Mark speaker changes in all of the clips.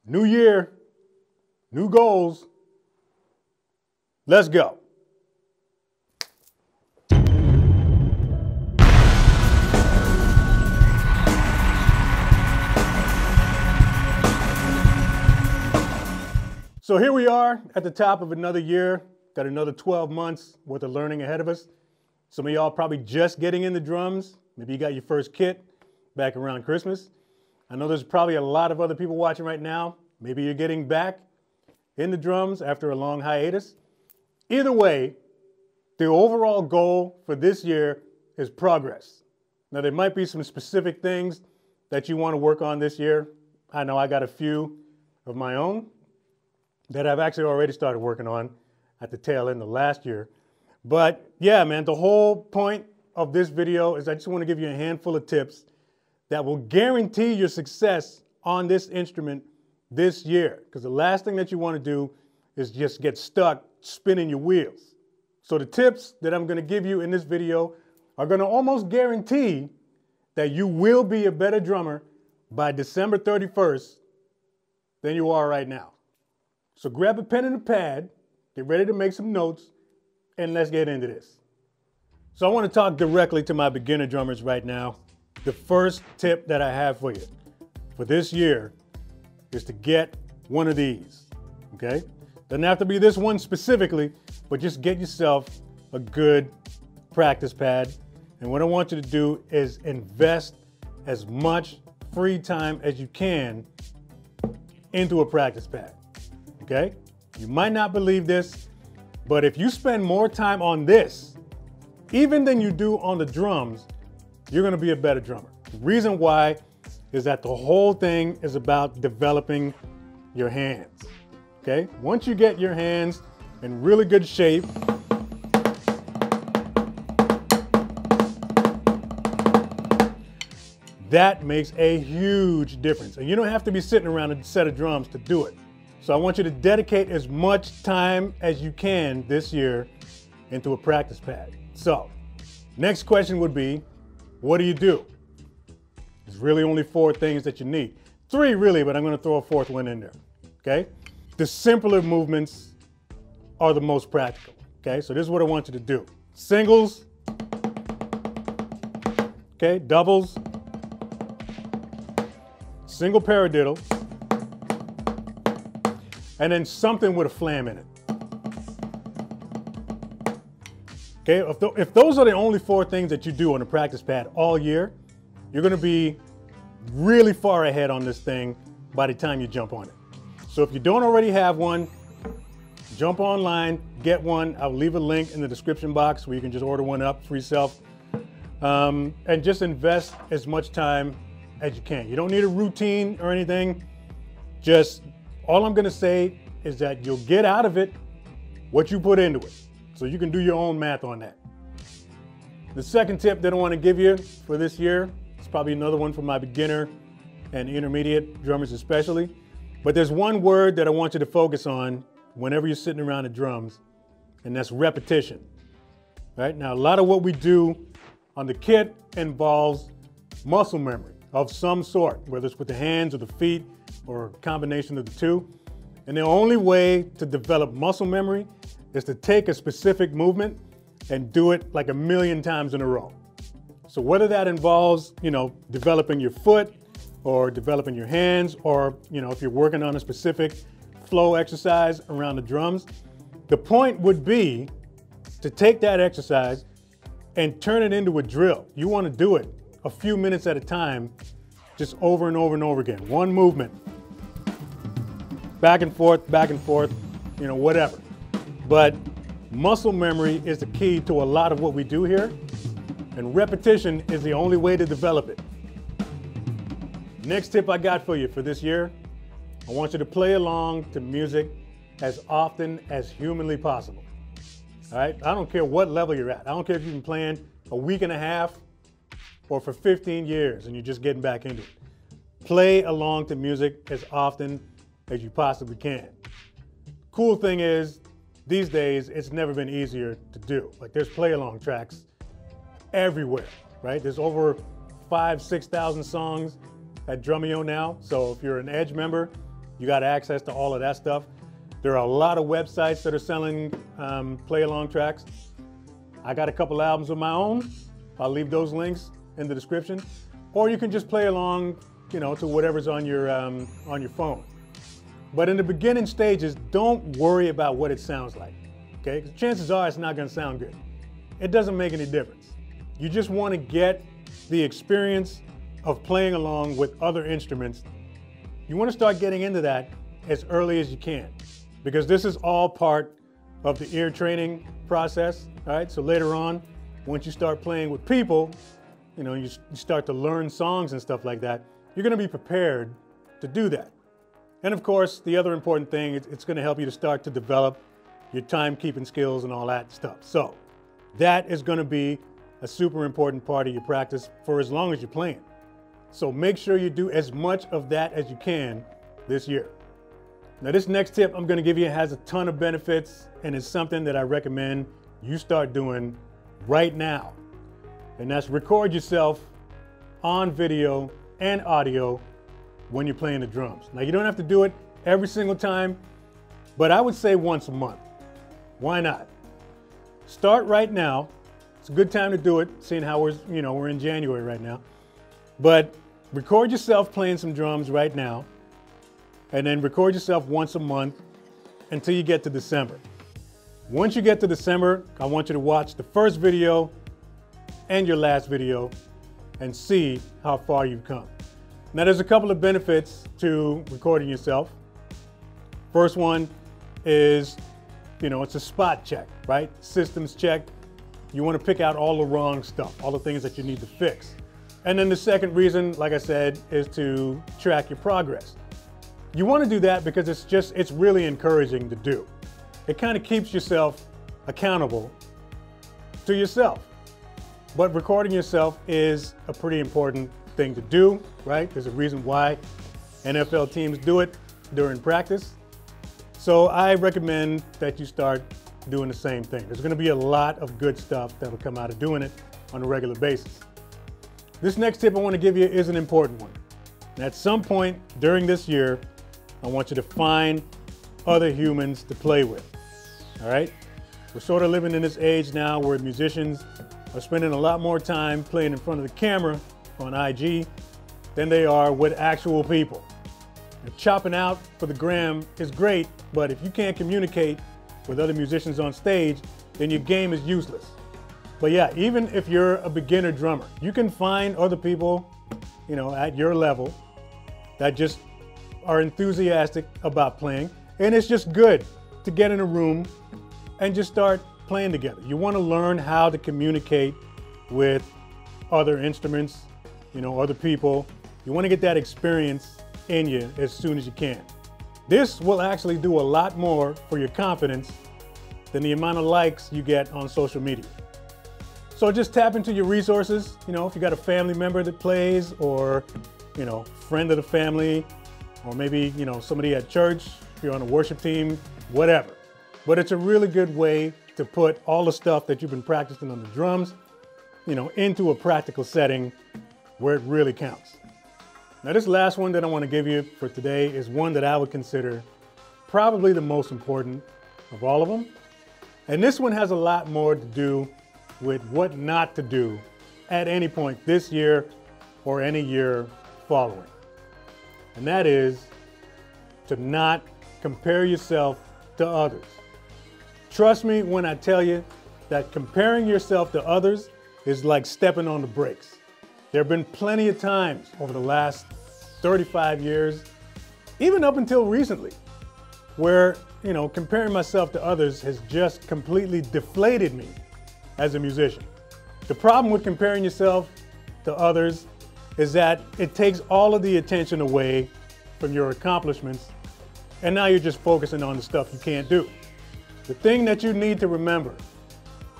Speaker 1: New year, new goals. Let's go. So here we are at the top of another year. Got another 12 months worth of learning ahead of us. Some of y'all probably just getting into drums. Maybe you got your first kit back around Christmas. I know there's probably a lot of other people watching right now. Maybe you're getting back into drums after a long hiatus. Either way, the overall goal for this year is progress. Now, there might be some specific things that you want to work on this year. I know I got a few of my own that I've actually already started working on at the tail end of last year. But yeah, man, the whole point of this video is I just want to give you a handful of tips that will guarantee your success on this instrument this year. Because the last thing that you want to do is just get stuck spinning your wheels. So the tips that I'm going to give you in this video are going to almost guarantee that you will be a better drummer by December 31st than you are right now. So grab a pen and a pad, get ready to make some notes, and let's get into this. So I want to talk directly to my beginner drummers right now. The first tip that I have for you for this year is to get one of these, okay? Doesn't have to be this one specifically, but just get yourself a good practice pad. And what I want you to do is invest as much free time as you can into a practice pad, okay? You might not believe this, but if you spend more time on this, even than you do on the drums, you're gonna be a better drummer. The reason why is that the whole thing is about developing your hands, okay? Once you get your hands in really good shape, that makes a huge difference. And you don't have to be sitting around a set of drums to do it. So I want you to dedicate as much time as you can this year into a practice pad. So, next question would be, what do you do? There's really only 4 things that you need. 3 really, but I'm going to throw a 4th one in there, okay? The simpler movements are the most practical, okay? So this is what I want you to do. Singles, okay, doubles, single paradiddle, and then something with a flam in it. Okay, if those are the only 4 things that you do on the practice pad all year, you're gonna be really far ahead on this thing by the time you jump on it. So if you don't already have one, jump online, get one. I'll leave a link in the description box where you can just order one up for yourself. And just invest as much time as you can. You don't need a routine or anything. Just, all I'm gonna say is that you'll get out of it what you put into it. So you can do your own math on that. The second tip that I want to give you for this year, it's probably another one for my beginner and intermediate drummers especially, but there's one word that I want you to focus on whenever you're sitting around the drums, and that's repetition. Right? Now, a lot of what we do on the kit involves muscle memory of some sort, whether it's with the hands or the feet or a combination of the two. And the only way to develop muscle memory is to take a specific movement and do it like 1,000,000 times in a row. So whether that involves, developing your foot or developing your hands, or, if you're working on a specific flow exercise around the drums, the point would be to take that exercise and turn it into a drill. You want to do it a few minutes at a time, just over and over and over again. One movement, back and forth, whatever. But muscle memory is the key to a lot of what we do here, and repetition is the only way to develop it. Next tip I got for you for this year, I want you to play along to music as often as humanly possible. All right? I don't care what level you're at. I don't care if you've been playing a week and a half or for 15 years and you're just getting back into it. Play along to music as often as you possibly can. Cool thing is, these days, it's never been easier to do. Like, there's play-along tracks everywhere, right? There's over 5,000 to 6,000 songs at DRUMEO now. So if you're an Edge member, you got access to all of that stuff. There are a lot of websites that are selling play-along tracks. I got a couple albums of my own. I'll leave those links in the description. Or you can just play along, you know, to whatever's on your phone. But in the beginning stages, don't worry about what it sounds like, okay? 'Cause chances are it's not gonna sound good. It doesn't make any difference. You just wanna get the experience of playing along with other instruments. You wanna start getting into that as early as you can, because this is all part of the ear training process, all right? So later on, once you start playing with people, you know, you start to learn songs and stuff like that, you're gonna be prepared to do that. And of course, the other important thing, it's gonna help you to start to develop your timekeeping skills and all that stuff. So that is gonna be a super important part of your practice for as long as you're playing. So make sure you do as much of that as you can this year. Now this next tip I'm gonna give you has a ton of benefits and is something that I recommend you start doing right now. And that's record yourself on video and audio when you're playing the drums. Now you don't have to do it every single time, but I would say once a month. Why not? Start right now. It's a good time to do it, seeing how we're in January right now. But record yourself playing some drums right now, and then record yourself once a month until you get to December. Once you get to December, I want you to watch the first video and your last video and see how far you've come. Now there's a couple of benefits to recording yourself. First one is, you know, it's a spot check, right? Systems check. You want to pick out all the wrong stuff, all the things that you need to fix. And then the second reason, like I said, is to track your progress. You want to do that because it's really encouraging to do. It kind of keeps yourself accountable to yourself. But recording yourself is a pretty important thing to do, right? There's a reason why NFL teams do it during practice. So I recommend that you start doing the same thing. There's gonna be a lot of good stuff that'll come out of doing it on a regular basis. This next tip I wanna give you is an important one. And at some point during this year, I want you to find other humans to play with, all right? We're sort of living in this age now where musicians are spending a lot more time playing in front of the camera on IG than they are with actual people. And chopping out for the gram is great, but if you can't communicate with other musicians on stage, then your game is useless. But yeah, even if you're a beginner drummer, you can find other people, you know, at your level that just are enthusiastic about playing. And it's just good to get in a room and just start playing together. You want to learn how to communicate with other instruments, you know, other people. You want to get that experience in you as soon as you can. This will actually do a lot more for your confidence than the amount of likes you get on social media. So just tap into your resources. You know, if you got a family member that plays, or, you know, friend of the family, or maybe, you know, somebody at church, if you're on a worship team, whatever. But it's a really good way to put all the stuff that you've been practicing on the drums, you know, into a practical setting where it really counts. Now this last one that I want to give you for today is one that I would consider probably the most important of all of them. And this one has a lot more to do with what not to do at any point this year or any year following. And that is to not compare yourself to others. Trust me when I tell you that comparing yourself to others is like stepping on the brakes. There have been plenty of times over the last 35 years, even up until recently, where, you know, comparing myself to others has just completely deflated me as a musician. The problem with comparing yourself to others is that it takes all of the attention away from your accomplishments, and now you're just focusing on the stuff you can't do. The thing that you need to remember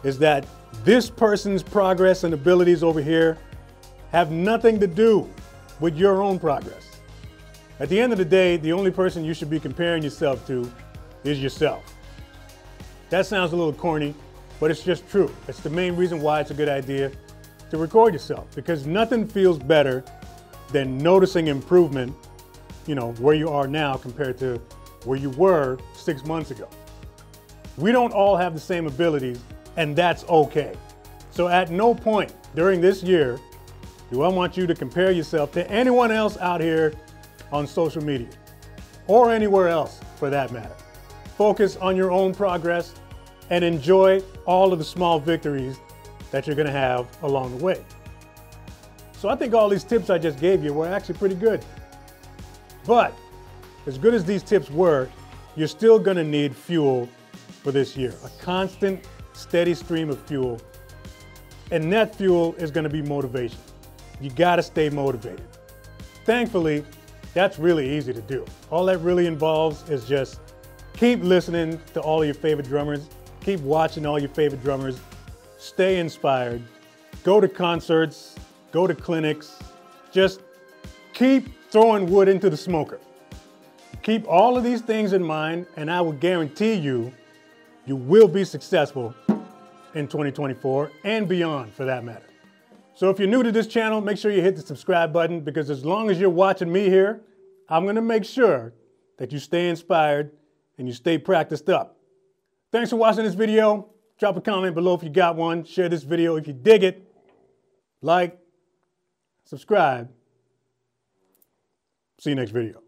Speaker 1: is that this person's progress and abilities over here have nothing to do with your own progress. At the end of the day, the only person you should be comparing yourself to is yourself. That sounds a little corny, but it's just true. It's the main reason why it's a good idea to record yourself, because nothing feels better than noticing improvement where you are now compared to where you were 6 months ago. We don't all have the same abilities, and that's okay. So at no point during this year do I want you to compare yourself to anyone else out here on social media, or anywhere else for that matter. Focus on your own progress and enjoy all of the small victories that you're gonna have along the way. So I think all these tips I just gave you were actually pretty good. But as good as these tips were, you're still gonna need fuel for this year, a constant, steady stream of fuel. And that fuel is gonna be motivation. You gotta stay motivated. Thankfully, that's really easy to do. All that really involves is just keep listening to all of your favorite drummers, keep watching all your favorite drummers, stay inspired, go to concerts, go to clinics, just keep throwing wood into the smoker. Keep all of these things in mind, and I will guarantee you, you will be successful in 2024 and beyond for that matter. So if you're new to this channel, make sure you hit the subscribe button, because as long as you're watching me here, I'm gonna make sure that you stay inspired and you stay practiced up. Thanks for watching this video. Drop a comment below if you got one. Share this video if you dig it. Like, subscribe. See you next video.